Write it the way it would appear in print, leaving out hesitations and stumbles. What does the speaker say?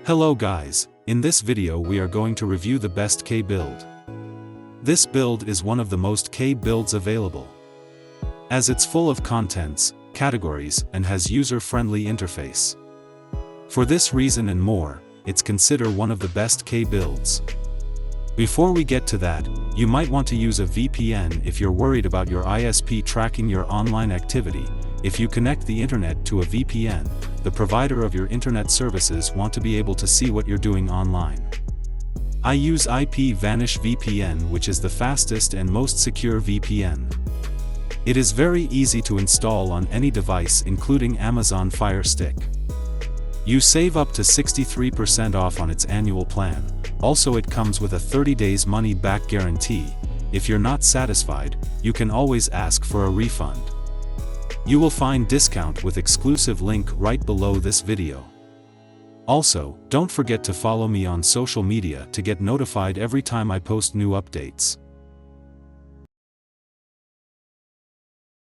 Hello guys, in this video we are going to review the best K build. This build is one of the most K builds available, as it's full of contents, categories, and has user-friendly interface. For this reason and more, it's considered one of the best K builds. Before we get to that, you might want to use a VPN if you're worried about your ISP tracking your online activity. If you connect the internet to a VPN, the provider of your internet services want to be able to see what you're doing online. I use IPVanish VPN, which is the fastest and most secure VPN. It is very easy to install on any device including Amazon Fire Stick. You save up to 63% off on its annual plan. Also, it comes with a 30 days money-back guarantee. If you're not satisfied, you can always ask for a refund. You will find discount with exclusive link right below this video. Also, don't forget to follow me on social media to get notified every time I post new updates.